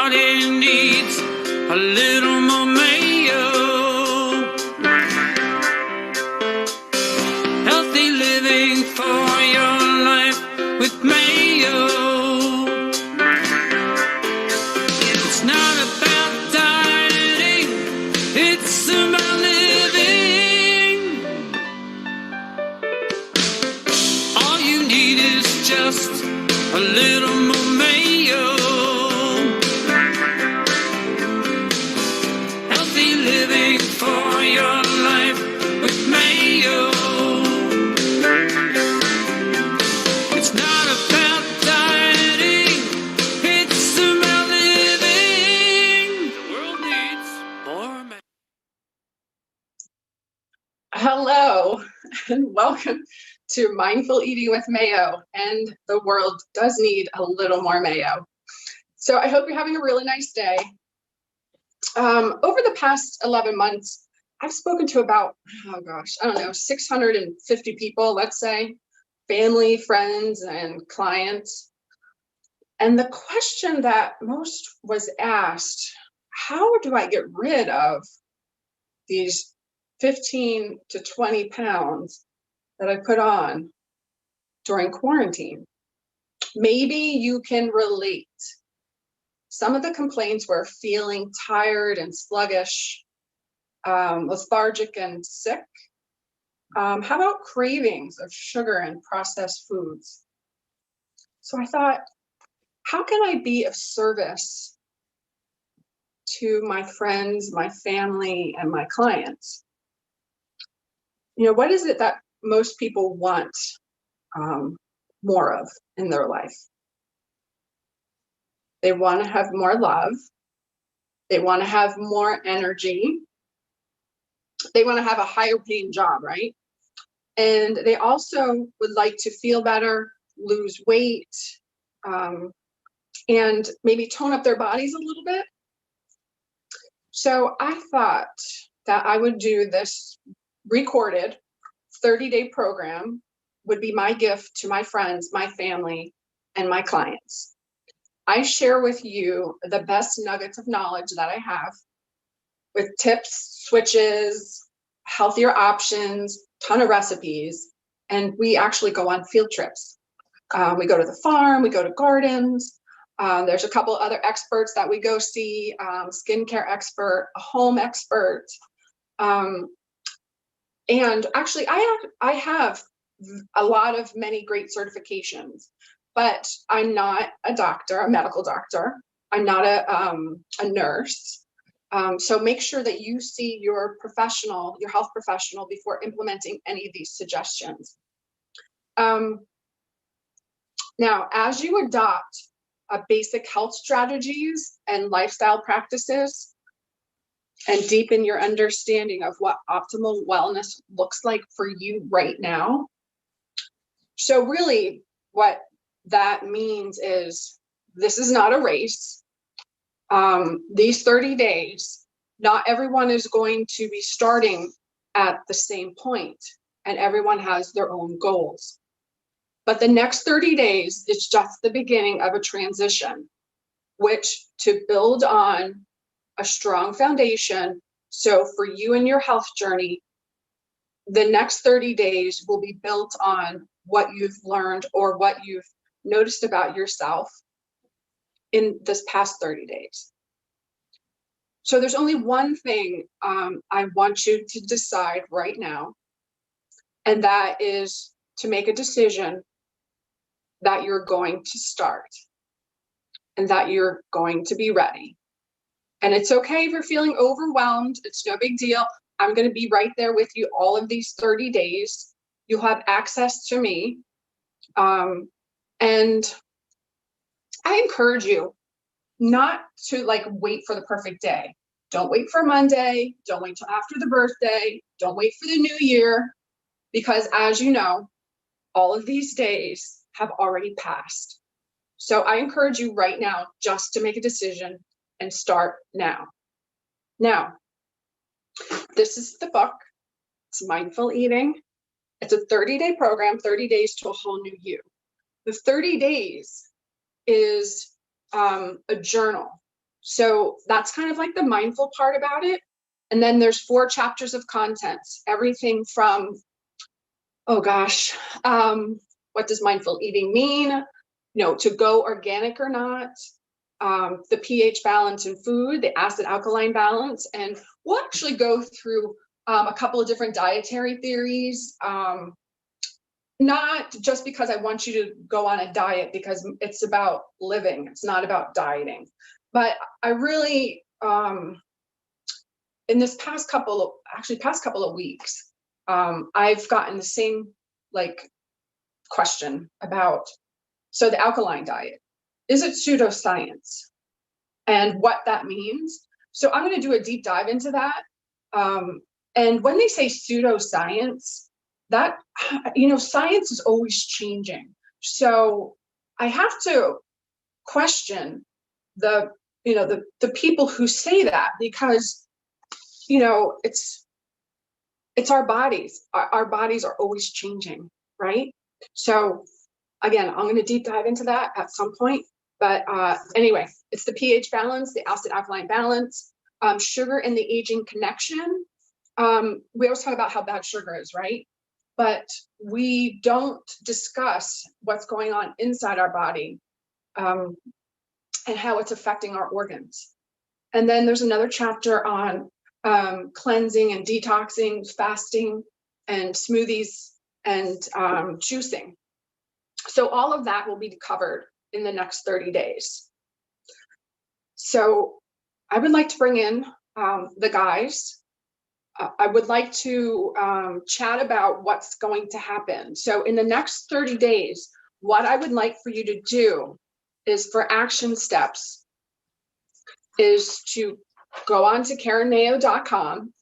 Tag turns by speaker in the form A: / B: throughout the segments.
A: body needs a little more Mayo. Healthy living for your life with Mayo. It's not about dieting, it's about living. All you need is just a little more Mayo. Healthy living for your life with Mayo. It's not about dieting, it's about living. The world needs more Mayo.
B: Hello, and welcome to Mindful Eating with Mayo. And the world does need a little more Mayo. So I hope you're having a really nice day. Over the past 11 months, I've spoken to about, 650 people, let's say, family, friends, and clients. And the question that most was asked, how do I get rid of these 15 to 20 pounds that I put on during quarantine? Maybe you can relate. Some of the complaints were feeling tired and sluggish, lethargic and sick. How about cravings of sugar and processed foods? So I thought, how can I be of service to my friends, my family, and my clients? What is it that most people want more of in their life? They want to have more love. They want to have more energy. They want to have a higher paying job, right? And they also would like to feel better, lose weight, and maybe tone up their bodies a little bit. So I thought that I would do this recorded 30-day program would be my gift to my friends, my family, and my clients. I share with you the best nuggets of knowledge that I have with tips, switches, healthier options, ton of recipes, and we actually go on field trips. We go to the farm, we go to gardens. There's a couple other experts that we go see, skincare expert, a home expert. And actually, I have a lot of many great certifications, but I'm not a doctor, a medical doctor. I'm not a nurse. So make sure that you see your professional, your health professional, before implementing any of these suggestions. Now, as you adopt basic health strategies and lifestyle practices, and deepen your understanding of what optimal wellness looks like for you right now. So really what that means is this is not a race. These 30 days, not everyone is going to be starting at the same point, and everyone has their own goals. But the next 30 days is just the beginning of a transition, which to build on a strong foundation. So for you and your health journey, the next 30 days will be built on what you've learned or what you've noticed about yourself in this past 30 days. So there's only one thing I want you to decide right now, and that is to make a decision that you're going to start and that you're going to be ready. And it's okay if you're feeling overwhelmed. It's no big deal. I'm going to be right there with you all of these 30 days. You'll have access to me. And I encourage you not to wait for the perfect day. Don't wait for Monday. Don't wait till after the birthday. Don't wait for the new year. Because as you know, all of these days have already passed. So I encourage you right now just to make a decision and start now. Now, this is the book. It's Mindful Eating. It's a 30-day program, 30 days to a whole new you. The 30 days is a journal. So that's kind of like the mindful part about it. And then there's 4 chapters of contents, everything from, oh gosh, what does mindful eating mean? To go organic or not, the pH balance in food, the acid alkaline balance, and we'll actually go through a couple of different dietary theories. Not just because I want you to go on a diet, because it's about living, it's not about dieting. But I really, in this past couple of weeks, I've gotten the same question about, so the alkaline diet, is it pseudoscience, and what that means. So I'm going to do a deep dive into that. And when they say pseudoscience, that, science is always changing. So I have to question the people who say that, because, it's our bodies. Our bodies are always changing, right? So again, I'm going to deep dive into that at some point. But anyway, it's the pH balance, the acid alkaline balance, sugar and the aging connection. We always talk about how bad sugar is, right? But we don't discuss what's going on inside our body, and how it's affecting our organs. And then there's another chapter on cleansing and detoxing, fasting, and smoothies, and juicing. So all of that will be covered in the next 30 days. So I would like to bring in the guys. I would like to chat about what's going to happen. So in the next 30 days, what I would like for you to do is, for action steps, is to go on to KarenMayo.com,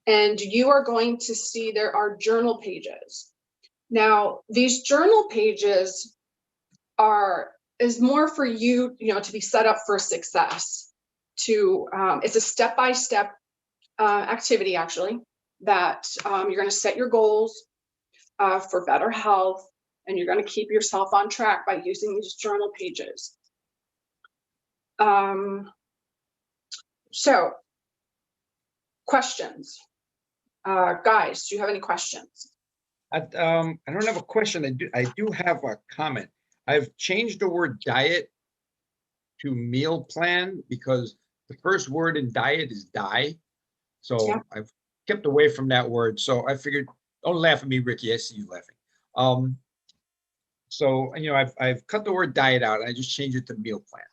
B: and you are going to see there are journal pages. Now, these journal pages is more for you, to be set up for success. It's a step-by-step activity, actually, that you're going to set your goals for better health, and you're going to keep yourself on track by using these journal pages. So, questions, guys? Do you have any questions?
C: I don't have a question. I do have a comment. I've changed the word diet to meal plan, because the first word in diet is die. So
B: Yeah.
C: I've kept away from that word. So I figured, don't laugh at me, Ricky. I see you laughing. So I've cut the word diet out. I just changed it to meal plan.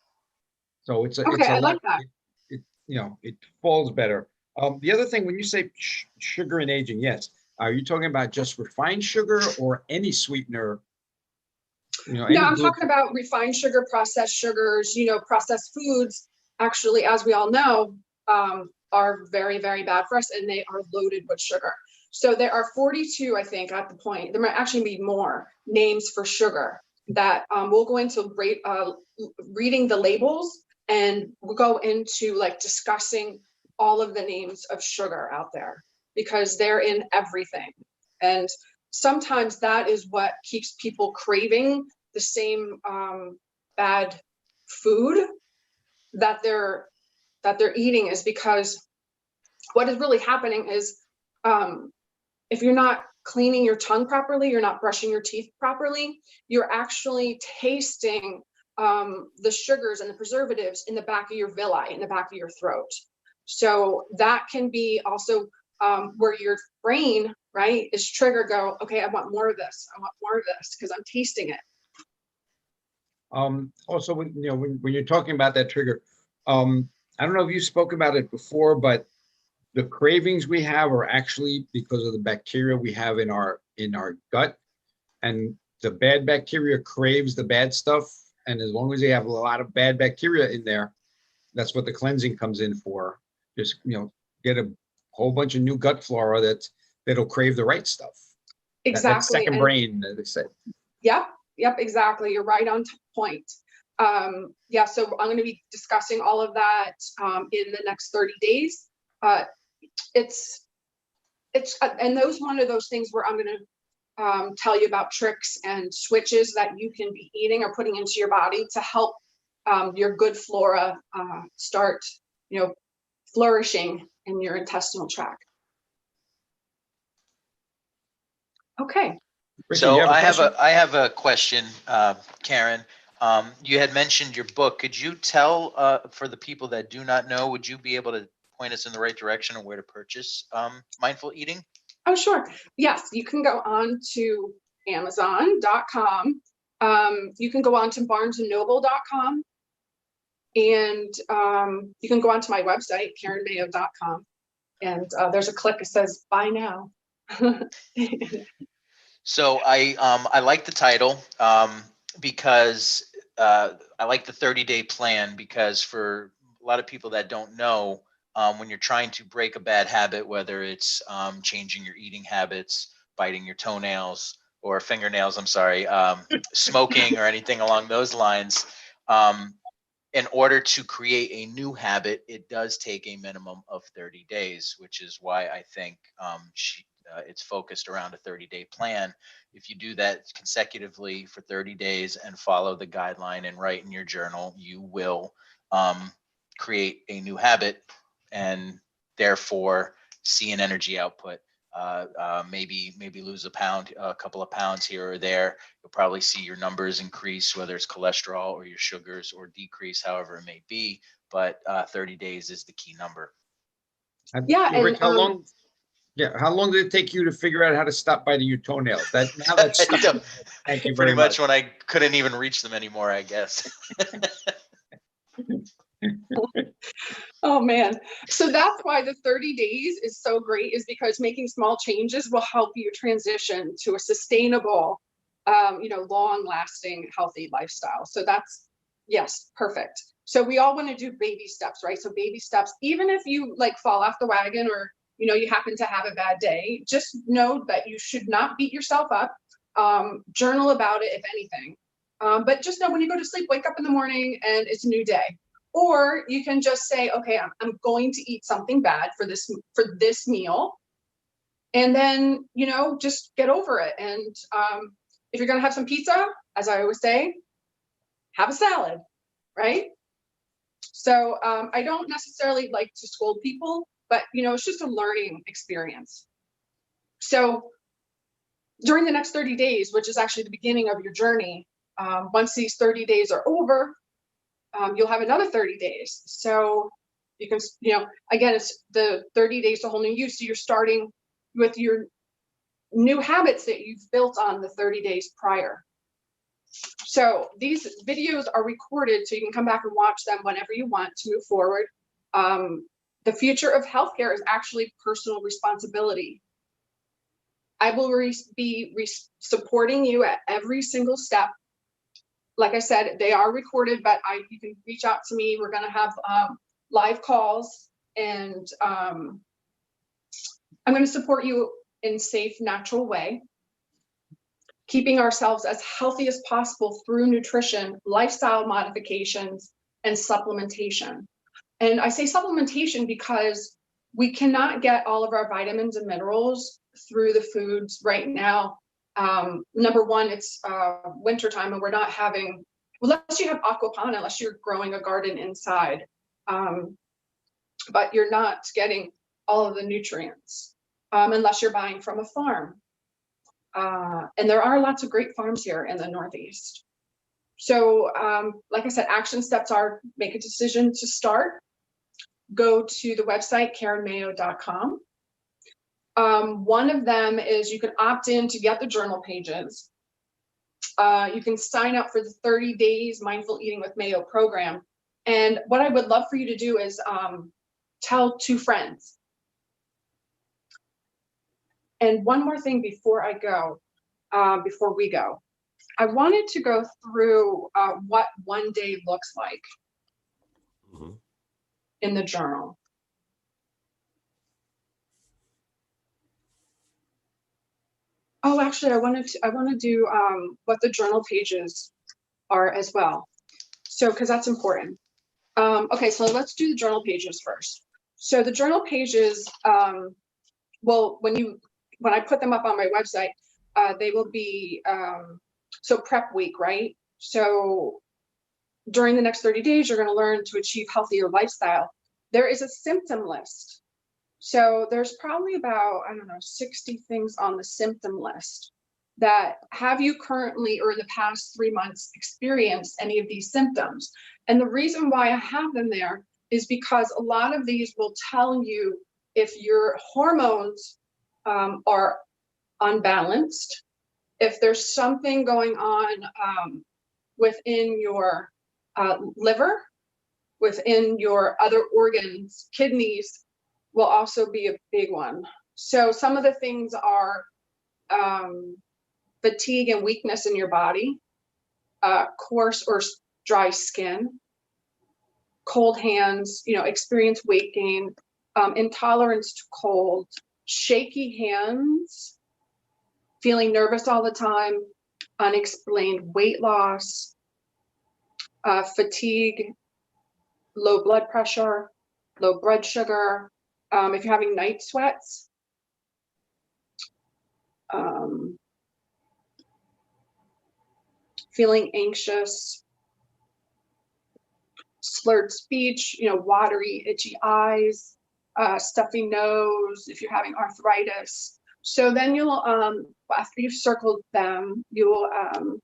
C: So it's a
B: I
C: lot.
B: like that.
C: It falls better. The other thing, when you say sugar and aging, yes, are you talking about just refined sugar or any sweetener?
B: No, I'm talking about refined sugar, processed sugars. Processed foods, actually, as we all know, are very, very bad for us, and they are loaded with sugar. So there are 42, I think, at the point. There might actually be more names for sugar that we'll go into reading the labels, and we'll go into discussing all of the names of sugar out there, because they're in everything. And sometimes that is what keeps people craving the same bad food that they're eating, is because what is really happening is, if you're not cleaning your tongue properly, you're not brushing your teeth properly, you're actually tasting the sugars and the preservatives in the back of your villi, in the back of your throat. So that can be also where your brain, right, is triggered. Go, okay, I want more of this. I want more of this because I'm tasting it.
C: Also, when you're talking about that trigger, I don't know if you spoke about it before, but the cravings we have are actually because of the bacteria we have in our gut, and the bad bacteria craves the bad stuff. And as long as they have a lot of bad bacteria in there, that's what the cleansing comes in for. Just get a whole bunch of new gut flora that'll crave the right stuff.
B: Exactly.
C: That second brain, they said.
B: Yep, exactly. You're right on point. Yeah, so I'm going to be discussing all of that in the next 30 days. It's and those one of those things where I'm going to tell you about tricks and switches that you can be eating or putting into your body to help your good flora start, flourishing in your intestinal tract. Okay.
C: Ricky,
D: So
C: you have a question?
D: I have a question, Karen. You had mentioned your book. Could you tell for the people that do not know, would you be able to point us in the right direction on where to purchase Mindful Eating?
B: Oh, sure. Yes, you can go on to Amazon.com. You can go on to BarnesandNoble.com. And you can go onto my website, KarenMayo.com. And there's a click that says buy now.
D: So I like the title because I like the 30-day plan, because for a lot of people that don't know, when you're trying to break a bad habit, whether it's changing your eating habits, biting your toenails or fingernails, I'm sorry, smoking or anything along those lines, in order to create a new habit, it does take a minimum of 30 days, which is why I think it's focused around a 30-day plan. If you do that consecutively for 30 days and follow the guideline and write in your journal, you will create a new habit and therefore see an energy output. Maybe lose a couple of pounds here or there. You'll probably see your numbers increase, whether it's cholesterol or your sugars, or decrease, however it may be. But 30 days is the key number.
B: Yeah, and
C: Rick, how long? Yeah, how long did it take you to figure out how to stop biting your toenails? Now that's stuck. Thank you
D: Pretty
C: very
D: much
C: much.
D: when I couldn't even reach them anymore, I guess.
B: oh man. So that's why the 30 days is so great, is because making small changes will help you transition to a sustainable, long lasting, healthy lifestyle. So that's, yes, perfect. So we all want to do baby steps, right? So baby steps, even if you like fall off the wagon, or you happen to have a bad day, just know that you should not beat yourself up. Journal about it, if anything. But just know when you go to sleep, wake up in the morning and it's a new day. Or you can just say, okay, I'm going to eat something bad for this meal. And then, just get over it. And if you're going to have some pizza, as I always say, have a salad, right? So I don't necessarily like to scold people, but it's just a learning experience. So during the next 30 days, which is actually the beginning of your journey, once these 30 days are over, you'll have another 30 days. So you can, again, it's the 30 days to whole new you. So you're starting with your new habits that you've built on the 30 days prior. So these videos are recorded, so you can come back and watch them whenever you want to move forward. The future of healthcare is actually personal responsibility. I will be supporting you at every single step. Like I said, they are recorded, but you can reach out to me. We're going to have live calls, and I'm going to support you in a safe, natural way, keeping ourselves as healthy as possible through nutrition, lifestyle modifications, and supplementation. And I say supplementation because we cannot get all of our vitamins and minerals through the foods right now. Number one, it's wintertime, and we're not having, unless you have aquaponics, unless you're growing a garden inside, but you're not getting all of the nutrients unless you're buying from a farm. And there are lots of great farms here in the Northeast. So like I said, action steps are: make a decision to start. Go to the website, KarenMayo.com. One of them is you can opt in to get the journal pages. You can sign up for the 30 days Mindful Eating with Mayo program. And what I would love for you to do is tell 2 friends. And one more thing before we go, I wanted to go through what one day looks like in the journal. Oh, actually, I want to do what the journal pages are as well. So, because that's important. Okay, so let's do the journal pages first. So the journal pages, well, when I put them up on my website, they will be, so prep week, right? So during the next 30 days, you're going to learn to achieve healthier lifestyle. There is a symptom list. So there's probably about, I don't know, 60 things on the symptom list that have you currently or in the past 3 months experienced any of these symptoms. And the reason why I have them there is because a lot of these will tell you if your hormones are unbalanced, if there's something going on within your liver, within your other organs. Kidneys will also be a big one. So some of the things are fatigue and weakness in your body, coarse or dry skin, cold hands, experience weight gain, intolerance to cold, shaky hands, feeling nervous all the time, unexplained weight loss, fatigue, low blood pressure, low blood sugar, if you're having night sweats, feeling anxious, slurred speech, watery, itchy eyes, stuffy nose, if you're having arthritis. So then you'll, after you've circled them, you will,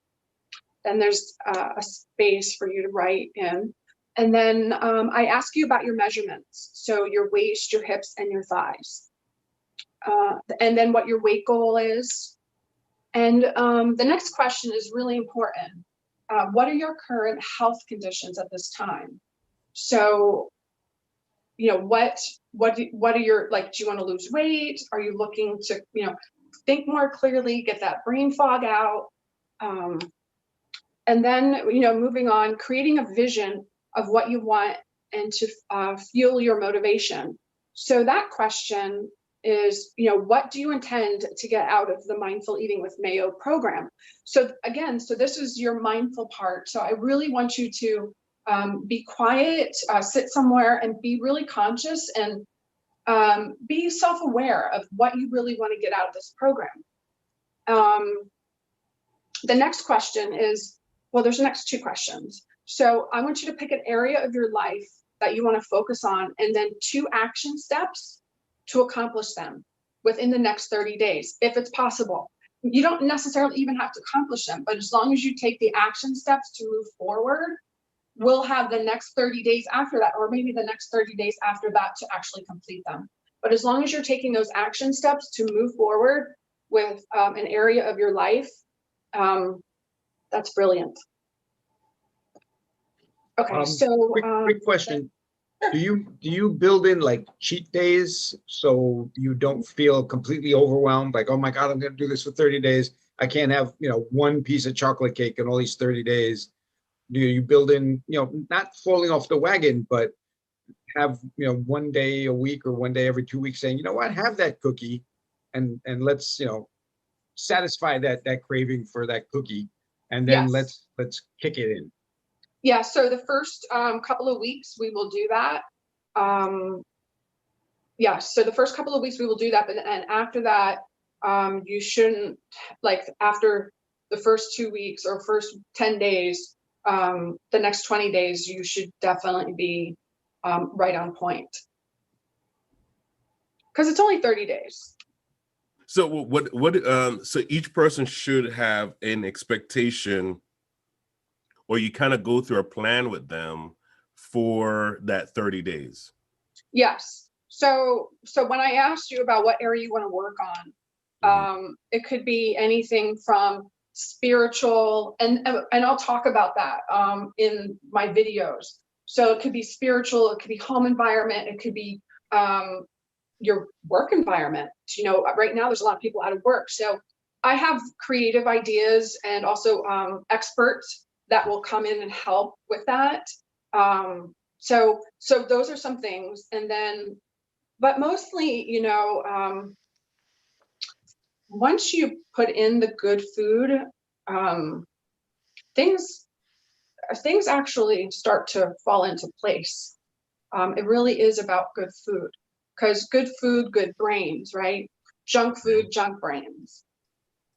B: then there's a space for you to write in. And then I ask you about your measurements. So your waist, your hips, and your thighs. And then what your weight goal is. And the next question is really important. What are your current health conditions at this time? So, what are your, like, do you want to lose weight? Are you looking to, think more clearly, get that brain fog out? And then, moving on, creating a vision of what you want and to fuel your motivation. So that question is, what do you intend to get out of the Mindful Eating with Mayo program? So again, so this is your mindful part. So I really want you to be quiet, sit somewhere and be really conscious and be self-aware of what you really want to get out of this program. The next question is, well, there's the next two questions. So I want you to pick an area of your life that you want to focus on and then 2 action steps to accomplish them within the next 30 days, if it's possible. You don't necessarily even have to accomplish them, but as long as you take the action steps to move forward, we'll have the next 30 days after that, or maybe the next 30 days after that to actually complete them. But as long as you're taking those action steps to move forward with an area of your life, that's brilliant. Okay, so
C: quick question. Do you build in like cheat days so you don't feel completely overwhelmed? Like, oh my God, I'm going to do this for 30 days. I can't have, one piece of chocolate cake in all these 30 days. Do you build in, not falling off the wagon, but have, one day a week or one day every 2 weeks saying, you know what, have that cookie and let's, satisfy that craving for that cookie. And then
B: yes.
C: let's kick it in.
B: Yeah, so the first couple of weeks we will do that. So the first couple of weeks we will do that, but and after that, you shouldn't, like, after the first 2 weeks or first 10 days, the next 20 days, you should definitely be right on point. Because it's only 30 days.
E: So so each person should have an expectation, or you kind of go through a plan with them for that 30 days.
B: Yes. So when I asked you about what area you want to work on, it could be anything from spiritual, and I'll talk about that in my videos. So it could be spiritual, it could be home environment, it could be your work environment. Right now there's a lot of people out of work. So I have creative ideas and also experts that will come in and help with that. So those are some things. And then, but mostly, once you put in the good food, things actually start to fall into place. It really is about good food, because good food, good brains, right? Junk food, junk brains.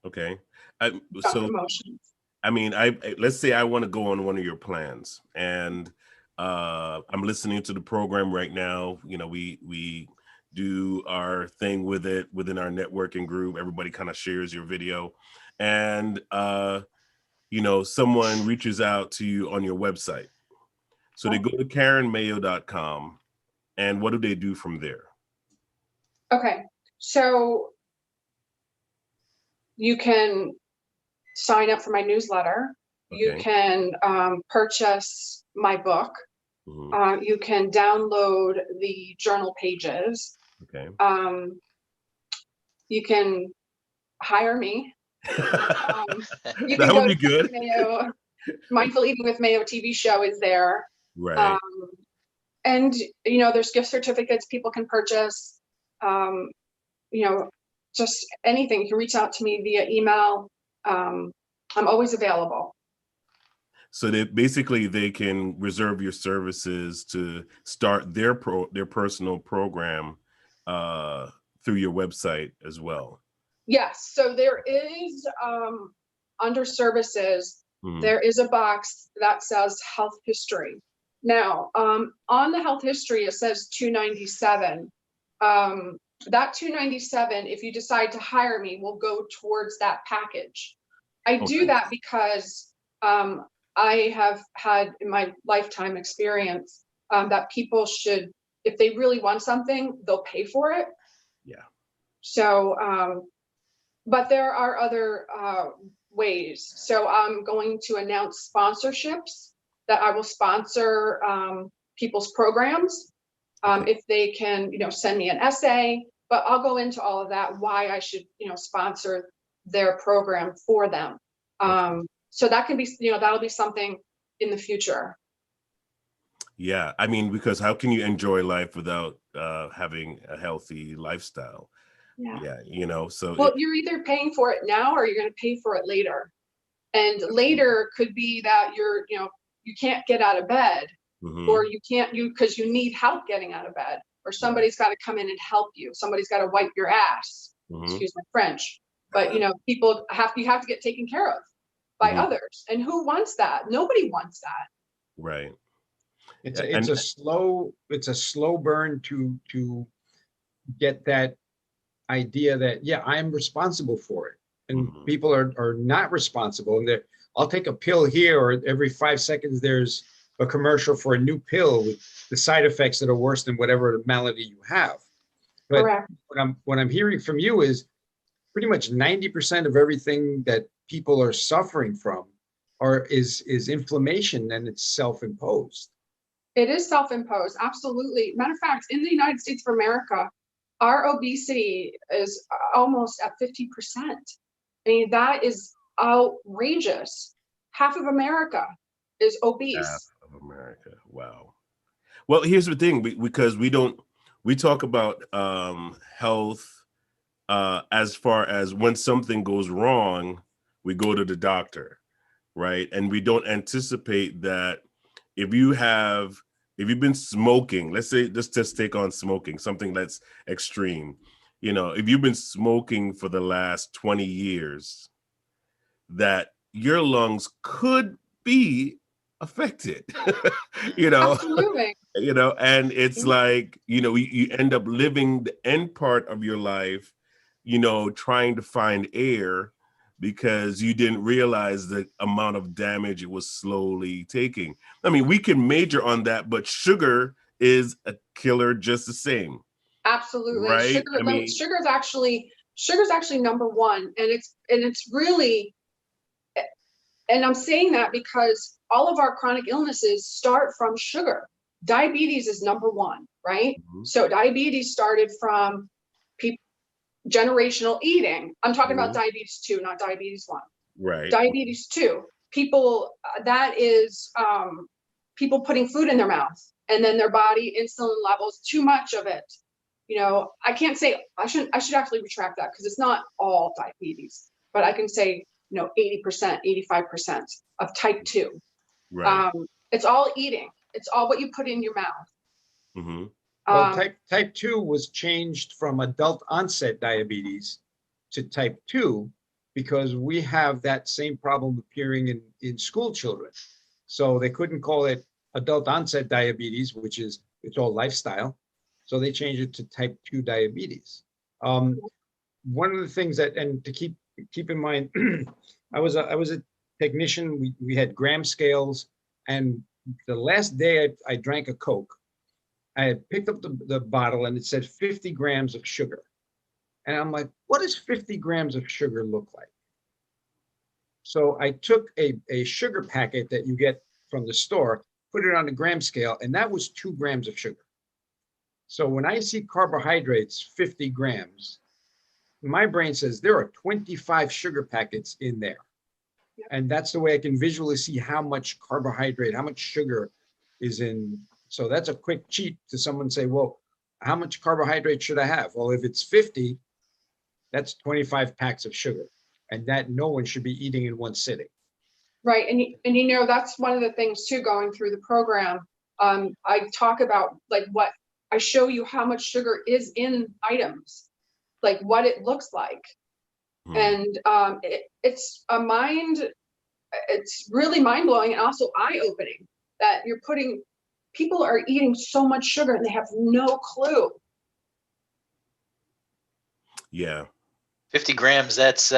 E: Okay.
B: Junk emotions.
E: I mean, let's say I want to go on one of your plans, and I'm listening to the program right now. You know, we do our thing with it within our networking group. Everybody kind of shares your video, and you know, someone reaches out to you on your website. So they go to KarenMayo.com, and what do they do from there?
B: Okay, so you can sign up for my newsletter. You
E: Okay.
B: can purchase my book.
E: Mhm.
B: You can download the journal pages.
E: Okay.
B: You can hire me. You
E: That
B: can
E: would
B: go
E: be
B: to
E: good.
B: Mayo. Mindful Eating with Mayo TV show is there.
E: Right.
B: And, you know, there's gift certificates people can purchase. You know, just anything. You can reach out to me via email. I'm always available.
E: So that basically they can reserve your services to start their personal program through your website as well.
B: Yes, so there is under services,
E: Mhm.
B: there is a box that says health history. Now, on the health history, it says $297. That $297, if you decide to hire me, will go towards that package. I
E: Oh,
B: do
E: nice.
B: that because I have had in my lifetime experience that people should, if they really want something, they'll pay for it.
E: Yeah.
B: So, but there are other ways. So I'm going to announce sponsorships that I will sponsor people's programs
E: Okay.
B: if they can, you know, send me an essay. But I'll go into all of that, why I should, you know, sponsor their program for them.
E: Okay.
B: So that can be, you know, that'll be something in the future.
E: Yeah. I mean, because how can you enjoy life without having a healthy lifestyle?
B: Yeah.
E: Yeah. You know, so
B: Well, you're either paying for it now or you're going to pay for it later. And later could be that you're, you know, you can't get out of bed,
E: Mhm.
B: or you can't, because you need help getting out of bed, or somebody's got to come in and help you. Somebody's got to wipe your ass.
E: Mhm.
B: Excuse my French. But you know, people you have to get taken care of by
E: Mhm.
B: others. And who wants that? Nobody wants that.
E: Right.
C: It's
E: Yeah,
C: a slow burn to get that idea that, yeah, I'm responsible for it. And
E: Mhm.
C: people are not responsible. And that I'll take a pill here, or every 5 seconds there's a commercial for a new pill with the side effects that are worse than whatever malady you have. But
B: Correct.
C: what I'm hearing from you is pretty much 90% of everything that people are suffering from is inflammation, and it's self-imposed.
B: It is self-imposed. Absolutely. Matter of fact, in the United States of America, our obesity is almost at 50%. I mean, that is outrageous. Half of America is
E: Half
B: obese.
E: of America. Wow. Well, here's the thing, because we talk about health as far as when something goes wrong, we go to the doctor, right? And we don't anticipate that if you've been smoking, let's say, let's just take on smoking, something that's extreme. You know, if you've been smoking for the last 20 years, that your lungs could be affected. you know
B: Absolutely.
E: and it's like, you end up living the end part of your life, trying to find air, because you didn't realize the amount of damage it was slowly taking. I mean, we can major on that, but sugar is a killer just the same,
B: Absolutely.
E: right? I mean,
B: Sugar's actually number one. And it's really, and I'm saying that because all of our chronic illnesses start from sugar. Diabetes is number one, right?
E: Mhm.
B: So diabetes started from generational eating. I'm talking about
E: Mhm.
B: diabetes 2, not diabetes 1.
E: Right.
B: Diabetes 2, people, that is people putting food in their mouth, and then their body insulin levels, too much of it. You know, I can't say, I should actually retract that, because it's not all diabetes, but I can say, 80%, 85% of type 2.
E: Right.
B: It's all eating. It's all what you put in your mouth.
E: Hmm.
C: Well,
B: Um,
C: type 2 was changed from adult onset diabetes to type 2 because we have that same problem appearing in school children. So they couldn't call it adult onset diabetes, which is, it's all lifestyle. So they changed it to type 2 diabetes. One of the things that, and to keep in mind, I was a technician. We had gram scales, and the last day I drank a Coke, I had picked up the bottle and it said 50 grams of sugar. And I'm like, what does 50 grams of sugar look like? So I took a sugar packet that you get from the store, put it on the gram scale, and that was 2 grams of sugar. So when I see carbohydrates, 50 grams, my brain says there are 25 sugar packets in there.
B: Yep.
C: And that's the way I can visually see how much carbohydrate, how much sugar is in. So that's a quick cheat to someone say, well, how much carbohydrate should I have? Well, if it's 50, that's 25 packs of sugar, and that no one should be eating in one sitting.
B: Right. And you know, that's one of the things too, going through the program. I talk about like what I show you how much sugar is in items, like what it looks like. And it's really mind blowing and also eye opening that people are eating so much sugar and they have no clue.
E: Yeah.
D: 50 grams, that's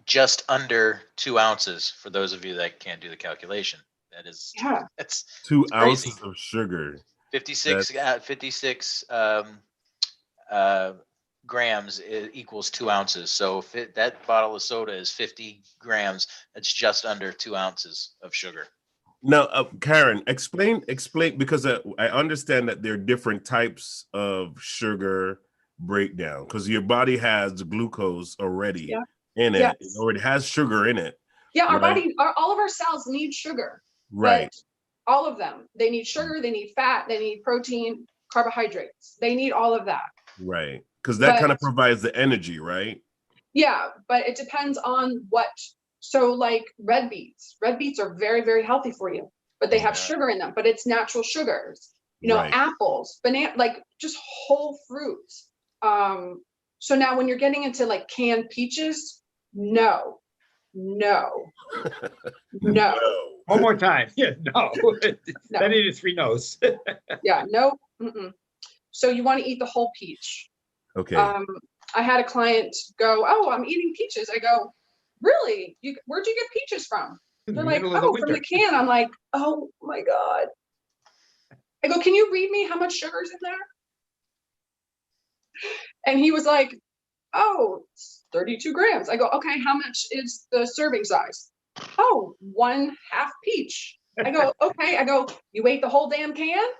D: just under 2 ounces for those of you that can't do the calculation. That is,
B: Yeah.
D: that's
E: 2
D: crazy.
E: ounces of sugar.
D: 56 grams equals 2 ounces. So if that bottle of soda is 50 grams, that's just under 2 ounces of sugar.
E: Now, Karen, explain, because I understand that there are different types of sugar breakdown, because your body has glucose already
B: Yeah.
E: in it.
B: Yes.
E: It already has sugar in it.
B: Yeah, our
E: right?
B: body, all of our cells need sugar.
E: Right.
B: But all of them, they need sugar, they need fat, they need protein, carbohydrates. They need all of that.
E: Right. Because that kind of
B: But-
E: provides the energy, right?
B: Yeah, but it depends on what. So like red beets are very, very healthy for you, but they have
D: Yeah.
B: sugar in them, but it's natural sugars. You know,
E: Right.
B: apples, banana, like just whole fruits. So now when you're getting into like canned peaches, no.
C: One more time. Yeah, no. That needed 3 no's.
B: Yeah, no. Mm-mm. So you want to eat the whole peach.
E: Okay.
B: I had a client go, "Oh, I'm eating peaches." I go, "Really? Where'd you get peaches from?" They're like, "Oh, from the can." I'm like, "Oh my God." I go, "Can you read me how much sugar's in there?" And he was like, "Oh, it's 32 grams. I go, "Okay, how much is the serving size?" "Oh, 1/2 peach." I go, "Okay." I go, "You ate the whole damn can?"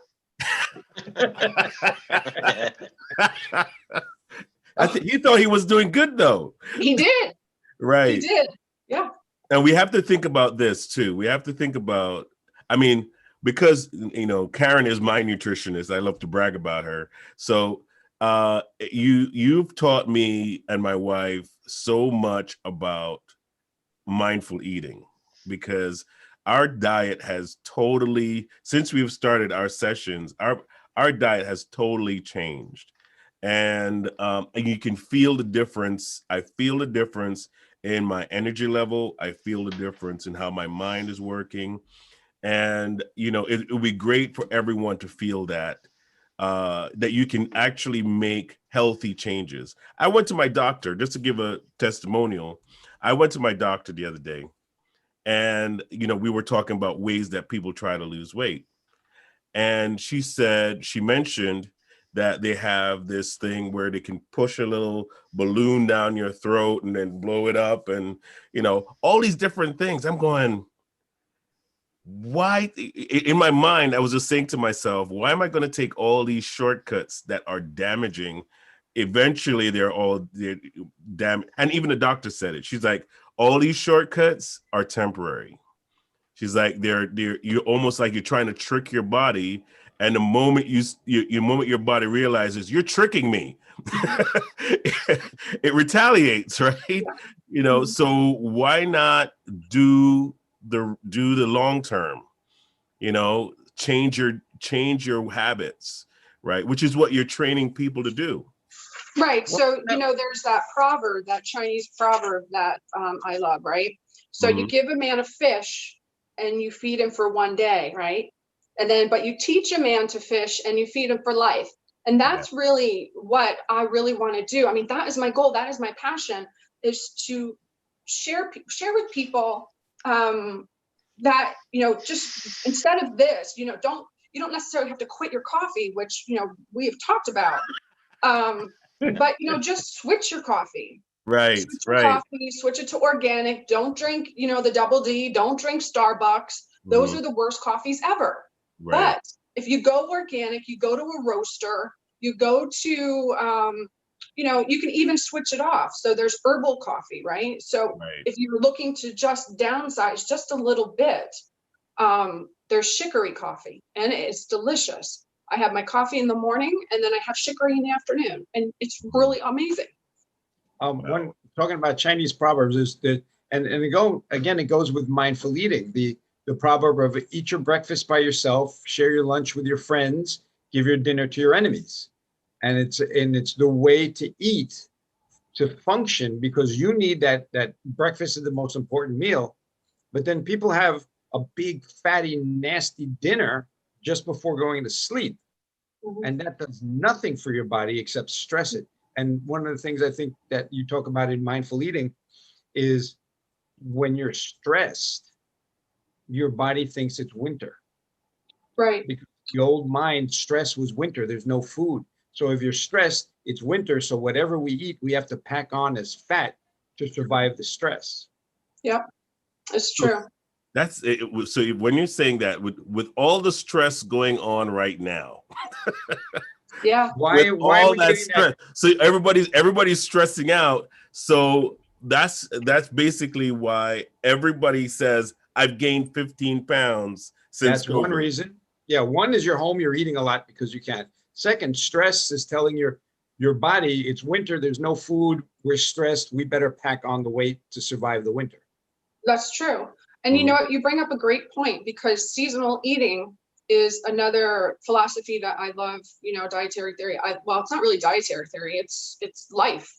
E: I think he thought he was doing good though.
B: He did.
E: Right.
B: He did. Yeah.
E: And we have to think about this too. We have to think about, I mean, because, you know, Karen is my nutritionist. I love to brag about her. So you've taught me and my wife so much about mindful eating, because our diet has totally, since we've started our sessions, our diet has totally changed. And you can feel the difference. I feel the difference in my energy level. I feel the difference in how my mind is working. And, you know, it would be great for everyone to feel that you can actually make healthy changes. I went to my doctor, just to give a testimonial. I went to my doctor the other day, and, you know, we were talking about ways that people try to lose weight. And she mentioned that they have this thing where they can push a little balloon down your throat and then blow it up, and, you know, all these different things. I'm going, why? In my mind, I was just saying to myself, why am I going to take all these shortcuts that are damaging? Eventually they're damn. And even the doctor said it. She's like, all these shortcuts are temporary. She's like, you're almost like you're trying to trick your body. And the moment your body realizes you're tricking me, it retaliates, right? You know, so why not do the long term? You know, change your habits, right? Which is what you're training people to do.
B: Right.
C: Well,
B: So, there's that proverb, that Chinese proverb that I love, right? So you
E: Mhm.
B: give a man a fish and you feed him for one day, right? But you teach a man to fish and you feed him for life. And
E: Yeah.
B: that's really what I really want to do. I mean, that is my goal. That is my passion, is to share with people that, just instead of this, you don't necessarily have to quit your coffee, which, we have talked about. But just switch your coffee.
E: Right,
B: Switch your
E: right.
B: coffee, switch it to organic. Don't drink, the double D. Don't drink Starbucks. Those
E: Mhm.
B: are the worst coffees ever.
E: Right,
B: But if you go organic, you go to a roaster, you go to, you can even switch it off. So there's herbal coffee, right? So
E: right.
B: if you're looking to just downsize just a little bit, there's chicory coffee, and it's delicious. I have my coffee in the morning, and then I have chicory in the afternoon, and it's
E: Mhm.
B: really amazing.
C: One talking about Chinese proverbs is that, and it goes with mindful eating. The proverb of eat your breakfast by yourself, share your lunch with your friends, give your dinner to your enemies, and it's the way to eat to function, because you need that breakfast is the most important meal. But then people have a big fatty nasty dinner just before going to sleep,
B: Mhm.
C: and that does nothing for your body except stress it. And one of the things I think that you talk about in mindful eating is when you're stressed, your body thinks it's winter,
B: Right.
C: because the old mind, stress was winter. There's no food. So if you're stressed, it's winter. So whatever we eat, we have to pack on as fat to survive the stress.
B: Yep. It's
E: So
B: true.
E: that's it. So when you're saying that, with all the stress going on right now,
B: Yeah.
E: with
C: Why are
E: all
C: we
E: that
C: getting that?
E: stress, so everybody's stressing out. So that's basically why everybody says I've gained 15 pounds since
C: That's one
E: COVID.
C: reason. Yeah, one is you're home, you're eating a lot because you can't. Second, stress is telling your body it's winter, there's no food, we're stressed, we better pack on the weight to survive the winter.
B: That's true. And you know
E: Mhm.
B: what? You bring up a great point, because seasonal eating is another philosophy that I love, dietary theory. Well, it's not really dietary theory, it's life,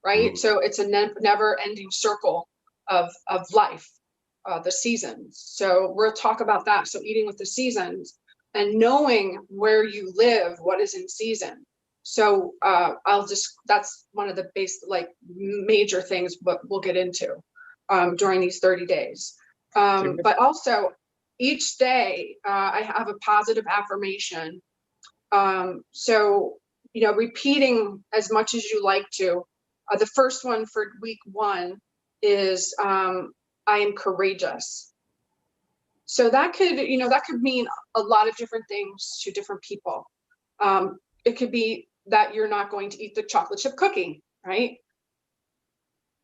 B: right?
E: Mhm.
B: So it's a never ending circle of life, the seasons. So we'll talk about that. So eating with the seasons and knowing where you live, what is in season. So that's one of the major things, but we'll get into during these 30 days. But also each day I have a positive affirmation. So, repeating as much as you like to. The first one for week 1 is I am courageous. So that could mean a lot of different things to different people. It could be that you're not going to eat the chocolate chip cookie, right?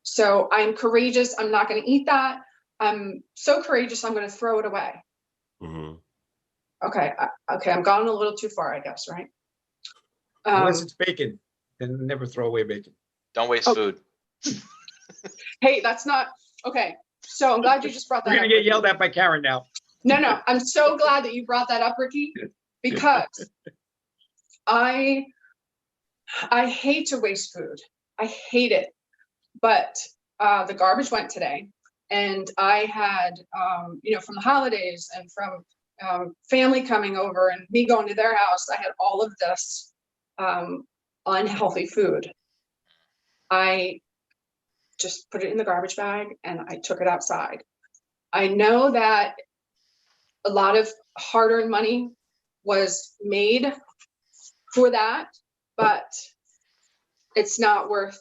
B: So I'm courageous. I'm not going to eat that. I'm so courageous. I'm going to throw it away.
E: Mhm.
B: Okay. Okay. I'm gone a little too far, I guess. Right.
C: Unless it's bacon, then never throw away bacon.
D: Don't waste
B: Oh.
D: food.
B: Hey, that's not okay. So I'm glad you just brought
C: We're
B: that
C: gonna
B: up.
C: get
B: Ricky.
C: yelled at by Karen now.
B: No. I'm so glad that you brought that up, Ricky, because I hate to waste food. I hate it. But the garbage went today, and I had, from the holidays and from family coming over and me going to their house, I had all of this unhealthy food. I just put it in the garbage bag and I took it outside. I know that a lot of hard-earned money was made for that, but it's not worth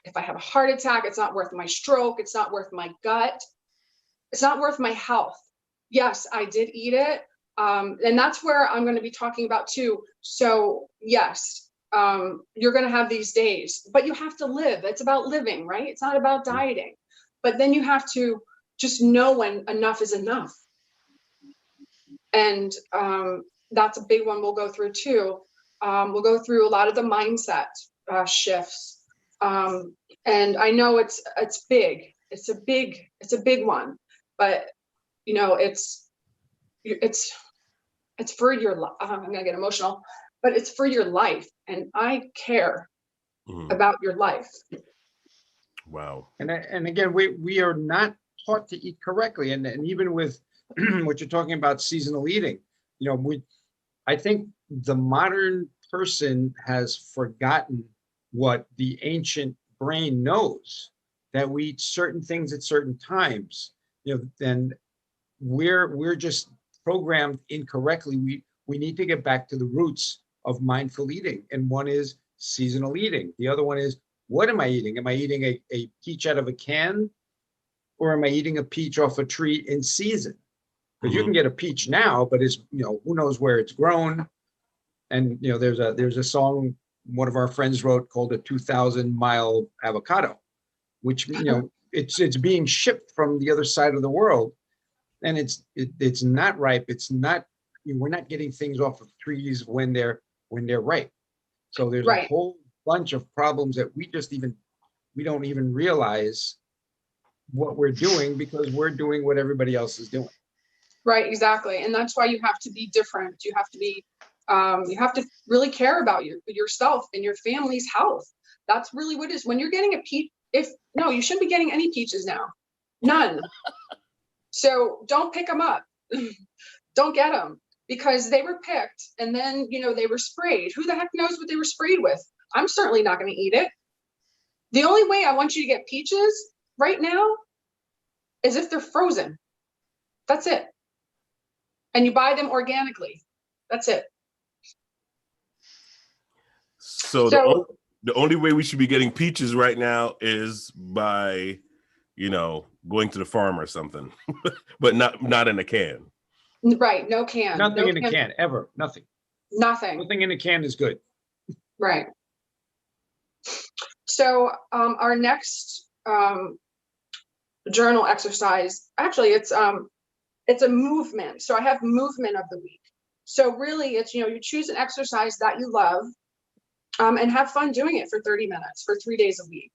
B: if I have a heart attack, it's not worth my stroke, it's not worth my gut, it's not worth my health. Yes, I did eat it. And that's where I'm going to be talking about too. So yes, you're going to have these days, but you have to live. It's about living, right? It's not about dieting. But then you have to just know when enough is enough. And that's a big one we'll go through too. We'll go through a lot of the mindset shifts. And I know it's big. It's a big one, but it's for your life. I'm gonna get emotional, but it's for your life, and I care
E: Mhm.
B: about your life.
E: Wow.
C: And again, we are not taught to eat correctly. And even with what you're talking about seasonal eating, I think the modern person has forgotten what the ancient brain knows, that we eat certain things at certain times. And we're just programmed incorrectly. We need to get back to the roots of mindful eating. And one is seasonal eating. The other one is, what am I eating? Am I eating a peach out of a can, or am I eating a peach off a tree in season? Because you
E: Mhm.
C: can get a peach now, but it's, who knows where it's grown. And there's a song one of our friends wrote called "A 2,000-Mile Avocado," which it's being shipped from the other side of the world, and it's not ripe. It's not, we're not getting things off of trees when they're ripe. So there's a
B: Right.
C: whole bunch of problems that we don't even realize what we're doing, because we're doing what everybody else is doing.
B: Right, exactly. And that's why you have to be different. You have to be, you have to really care about yourself and your family's health. That's really what it is. When you're getting a peach, no, you shouldn't be getting any peaches now. None. So don't pick them up. Don't get them, because they were picked and then, they were sprayed. Who the heck knows what they were sprayed with? I'm certainly not going to eat it. The only way I want you to get peaches right now is if they're frozen. That's it. And you buy them organically. That's it.
E: So the only way we should be getting peaches right now is by, going to the farm or something, but not in a can.
B: Right, no can.
C: Nothing
B: No
C: in a can, ever. Nothing
B: Nothing.
C: in a can is good.
B: Right. So our next journal exercise, actually it's a movement. So I have movement of the week. So really it's, you choose an exercise that you love, and have fun doing it for 30 minutes for 3 days a week.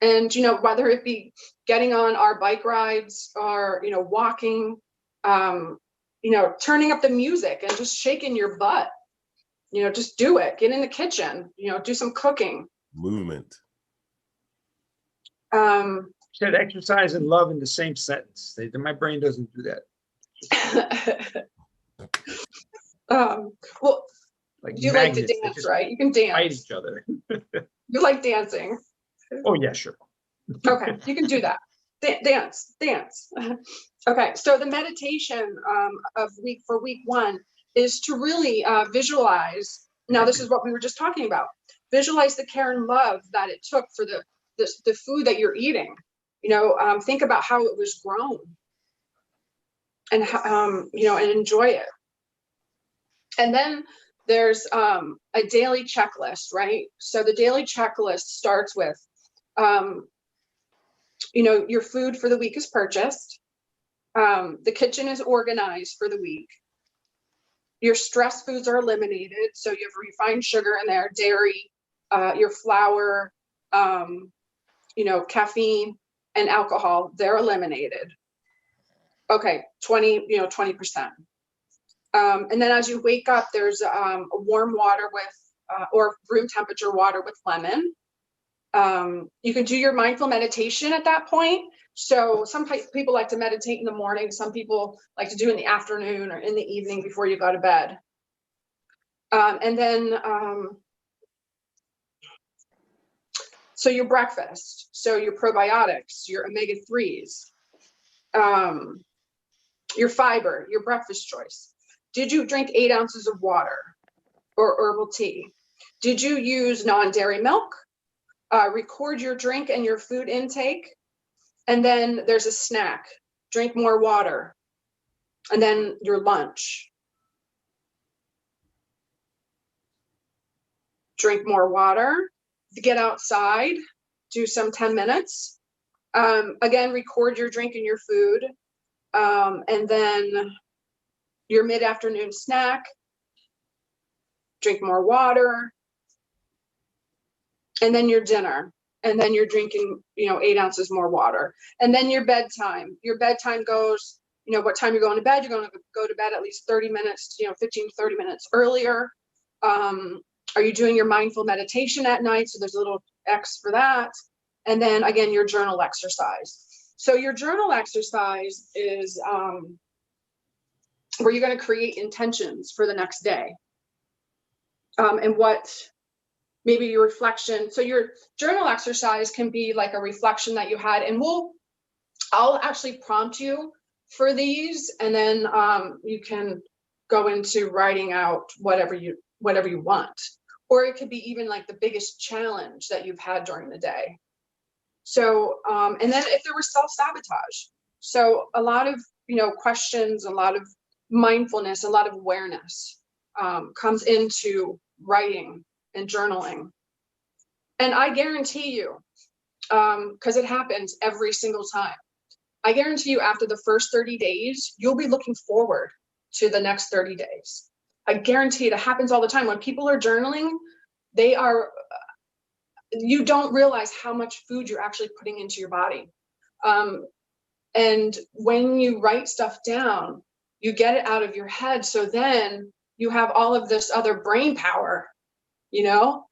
B: And, whether it be getting on our bike rides or, walking, turning up the music and just shaking your butt, just do it. Get in the kitchen, do some cooking.
E: Movement.
C: Said exercise and love in the same sentence. My brain doesn't do that.
B: Well,
C: Like
B: you like to
C: magnets, they
B: dance,
C: just
B: right? You can
C: fight
B: dance.
C: each other.
B: You like dancing.
C: Oh yeah, sure.
B: Okay, you can do that. Dance. Okay, so the meditation of week 1 is to really visualize. Now, this is what we were just talking about. Visualize the care and love that it took for the food that you're eating. Think about how it was grown, and and enjoy it. And then there's a daily checklist, right? So the daily checklist starts with, your food for the week is purchased. The kitchen is organized for the week. Your stress foods are eliminated. So you have refined sugar in there, dairy, your flour, caffeine and alcohol, they're eliminated. Okay, 20%. And then as you wake up, there's a warm water with, or room temperature water with lemon. You can do your mindful meditation at that point. So some people like to meditate in the morning. Some people like to do it in the afternoon or in the evening before you go to bed. And then, so your breakfast, so your probiotics, your omega-3s, your fiber, your breakfast choice. Did you drink 8 ounces of water or herbal tea? Did you use non-dairy milk? Record your drink and your food intake. And then there's a snack. Drink more water. And then your lunch. Drink more water. Get outside. Do some 10 minutes. Again, record your drink and your food. And then your mid-afternoon snack. Drink more water. And then your dinner. And then you're drinking, 8 ounces more water. And then your bedtime. Your bedtime goes, what time you're going to bed. You're going to go to bed at least 30 minutes, 15 to 30 minutes earlier. Are you doing your mindful meditation at night? So there's a little X for that. And then again, your journal exercise. So your journal exercise is where you're going to create intentions for the next day. And what maybe your reflection. So your journal exercise can be like a reflection that you had, and I'll actually prompt you for these, and then you can go into writing out whatever you want. Or it could be even like the biggest challenge that you've had during the day. So, and then if there was self-sabotage. So a lot of, questions, a lot of mindfulness, a lot of awareness comes into writing and journaling. And I guarantee you, because it happens every single time, I guarantee you after the first 30 days, you'll be looking forward to the next 30 days. I guarantee it happens all the time. When people are journaling, you don't realize how much food you're actually putting into your body. And when you write stuff down, you get it out of your head. So then you have all of this other brain power,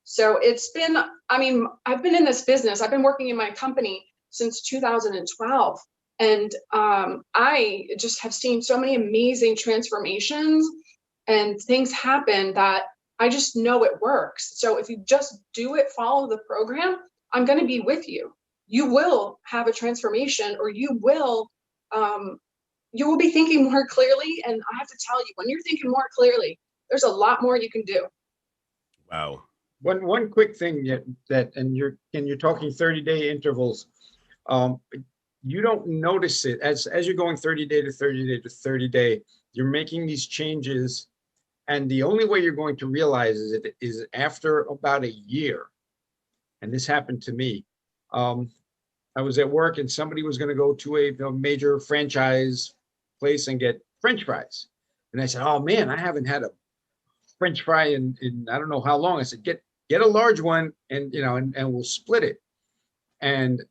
B: So it's been, I've been in this business. I've been working in my company since 2012. And I just have seen so many amazing transformations and things happen that I just know it works. So if you just do it, follow the program, I'm going to be with you. You will have a transformation, or you will be thinking more clearly. And I have to tell you, when you're thinking more clearly, there's a lot more you can do.
E: Wow.
C: One quick thing and you're talking 30-day intervals. You don't notice it as you're going 30 day to 30 day to 30 day. You're making these changes, and the only way you're going to realize it is after about a year. And this happened to me. I was at work, and somebody was going to go to a major franchise place and get French fries, and I said, "Oh man, I haven't had a French fry in I don't know how long." I said, "Get a large one, and and we'll split it." And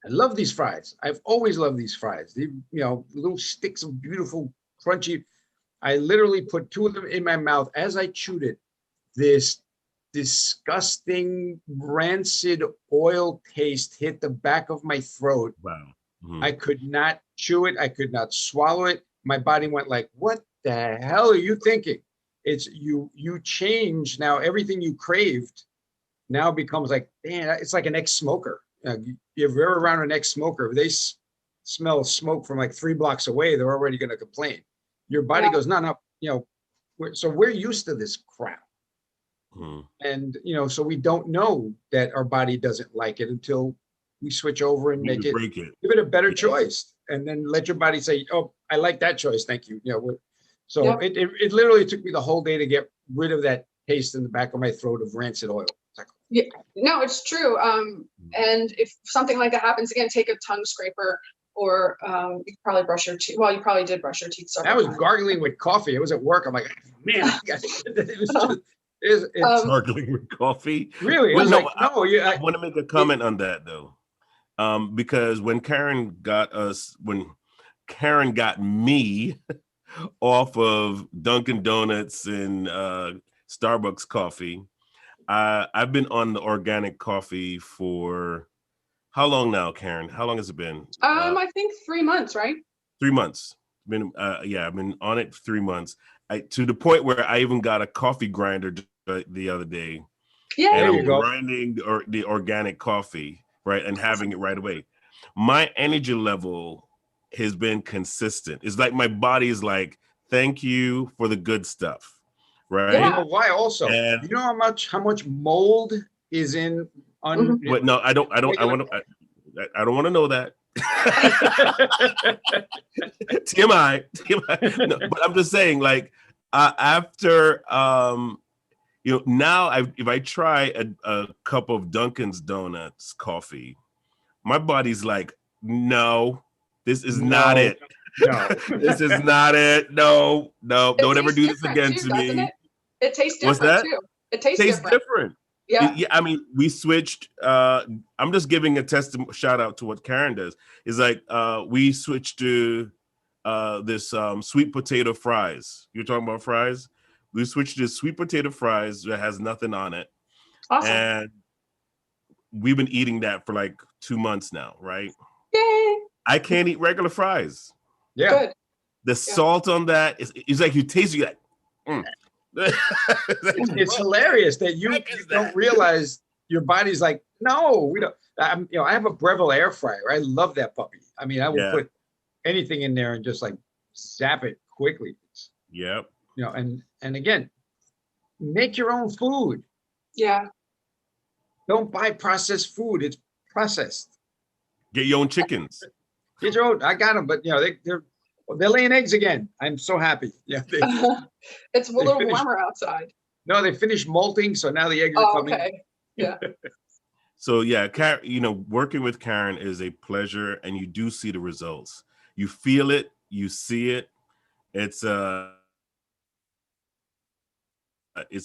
C: I love these fries. I've always loved these fries. The little sticks of beautiful, crunchy. I literally put 2 of them in my mouth. As I chewed it, this disgusting, rancid oil taste hit the back of my throat.
E: Wow. Mm-hmm.
C: I could not chew it. I could not swallow it. My body went like, "What the hell are you thinking?" It's you change now. Everything you craved now becomes like, man, it's like an ex-smoker. If you're around an ex-smoker, if they smell smoke from like 3 blocks away, they're already going to complain. Your body goes, no, so we're used to this crap. And, so we don't know that our body doesn't like it until we switch over and give it a better choice, and then let your body say, "Oh, I like that choice. Thank you." So it literally took me the whole day to get rid of that taste in the back of my throat of rancid oil.
B: Yeah, no, it's true. And if something like that happens again, take a tongue scraper, or you could probably brush your teeth. Well, you probably did brush your teeth.
C: I was gargling with coffee. It was at work. I'm like, man, it's
E: gargling with coffee.
C: Really?
E: Well,
C: I
E: want to make a comment on that though, because when Karen got me off of Dunkin' Donuts and Starbucks coffee, I've been on the organic coffee for how long now, Karen? How long has it been?
B: I think 3 months, right?
E: 3 months. I've been on it for 3 months. To the point where I even got a coffee grinder the other day.
B: Yeah,
E: and I'm grinding the organic coffee, right, and having it right away. My energy level has been consistent. It's like my body is like, thank you for the good stuff, right?
C: You know why? Also,
E: and
C: you know how much mold is in.
E: But no, I don't want to know that. TMI. No, but I'm just saying, like, after now if I try a cup of Dunkin's Donuts coffee, my body's like, no, this is not it.
C: No,
E: this is not it. No, don't ever do this again
B: too,
E: to me.
B: It tastes different.
E: What's that?
B: Too. It tastes
E: different.
B: Yeah.
E: I mean, we switched. I'm just giving a shout out to what Karen does. Is like we switched to this sweet potato fries. You're talking about fries. We switched to sweet potato fries that has nothing on it.
B: Awesome.
E: And we've been eating that for like 2 months now, right?
B: Yay.
E: I can't eat regular fries.
C: Yeah.
B: Good.
E: The salt on that is like you taste, you like,
C: It's hilarious that you don't realize your body's like, no, we don't. I have a Breville air fryer. I love that puppy. I mean, I will put anything in there and just like zap it quickly.
E: Yep.
C: And again, make your own food.
B: Yeah.
C: Don't buy processed food. It's processed.
E: Get your own chickens.
C: Get your own. I got them, but they're laying eggs again. I'm so happy. Yeah.
B: It's a little
C: finished-
B: warmer outside.
C: No, they finished molting, so now the eggs are
B: Oh,
C: coming.
B: okay. Yeah.
E: So yeah, working with Karen is a pleasure, and you do see the results. You feel it, you see it. It's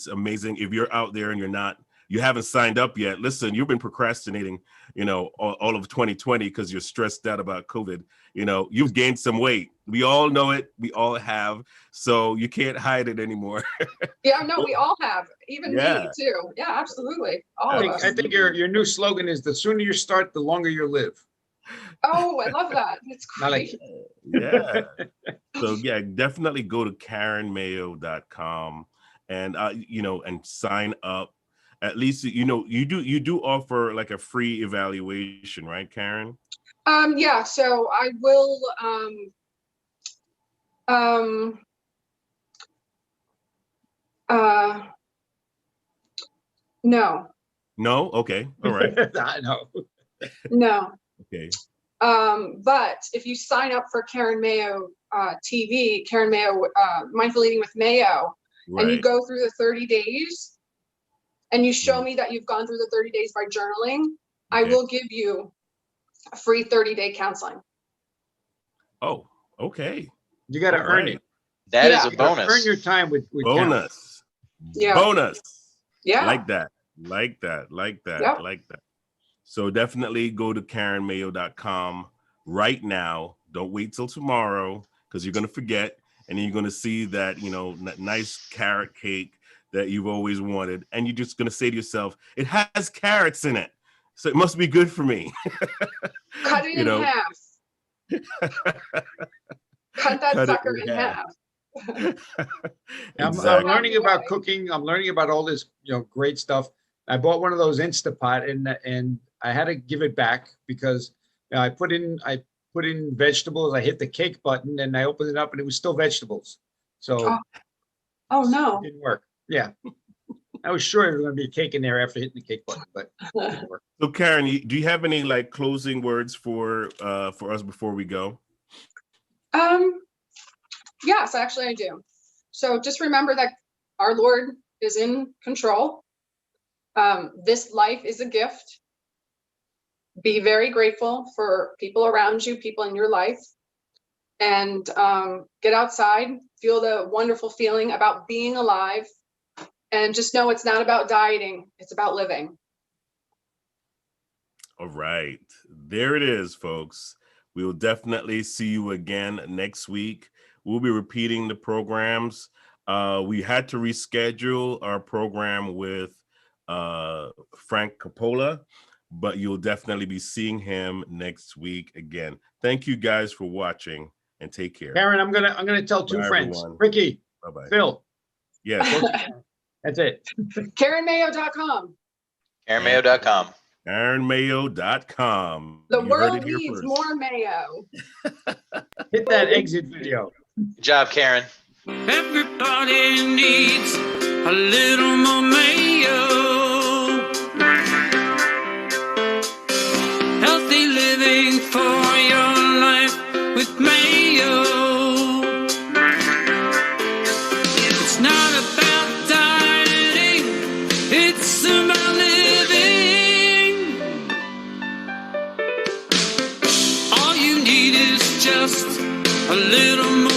E: amazing. If you're out there and you haven't signed up yet, listen, you've been procrastinating, all of 2020 because you're stressed out about COVID. You've gained some weight. We all know it. We all have. So you can't hide it anymore.
B: Yeah, no, we all have. Even me
E: Yeah.
B: too. Yeah, absolutely. All
C: I
B: of
C: think,
B: us.
C: I think your new slogan is the sooner you start, the longer you live.
B: Oh, I love that. It's
C: Not like-
B: great.
E: Yeah. So yeah, definitely go to KarenMayo.com and and sign up. At least you do offer like a free evaluation, right, Karen?
B: Yeah, so I will no.
E: No? Okay. All right.
C: I know.
B: No.
E: Okay.
B: But if you sign up for Karen Mayo TV, Karen Mayo Mindful Eating with Mayo, and you
E: Right.
B: go through the 30 days and you show me that you've gone through the 30 days by journaling, I
E: Okay.
B: will give you a free 30-day counseling.
E: Oh, okay.
C: You got to
E: All
C: earn
E: right.
C: it.
D: That is
B: Yeah.
D: a
C: You gotta
D: bonus.
C: Earn your time with Karen.
E: Bonus.
B: Yeah.
E: Bonus.
B: Yeah.
E: Like that. Like that. Like that.
B: Yep.
E: Like that. So definitely go to KarenMayo.com right now. Don't wait till tomorrow because you're going to forget. And then you're going to see that, nice carrot cake that you've always wanted. And you're just going to say to yourself, it has carrots in it. So it must be good for me.
B: Cut it in half. Cut that sucker in half.
C: I'm
E: Exactly.
C: learning about cooking. I'm learning about all this, great stuff. I bought one of those Instapot and I had to give it back because I put in vegetables. I hit the cake button and I opened it up and it was still vegetables. So
B: Oh no.
C: it didn't work. Yeah. I was sure there was going to be a cake in there after hitting the cake button, but it didn't work.
E: So Karen, do you have any like closing words for us before we go?
B: Yes, actually I do. So just remember that our Lord is in control. This life is a gift. Be very grateful for people around you, people in your life, and get outside, feel the wonderful feeling about being alive, and just know it's not about dieting, it's about living.
E: All right. There it is, folks. We will definitely see you again next week. We'll be repeating the programs. We had to reschedule our program with Frank Coppola, but you'll definitely be seeing him next week again. Thank you guys for watching and take care.
C: Karen, I'm gonna tell two
E: Bye,
C: friends,
E: everyone.
C: Ricky,
E: Bye-bye.
C: Phil.
E: Yes.
C: That's it.
B: KarenMayo.com.
D: KarenMayo.com.
E: KarenMayo.com.
B: The
E: You heard
B: world
E: it here
B: needs
E: first.
B: more mayo.
C: Hit that exit video.
D: Good job, Karen.
A: Everybody needs a little more Mayo. Healthy living for your life with Mayo. It's not about dieting, it's about living. All you need is just a little more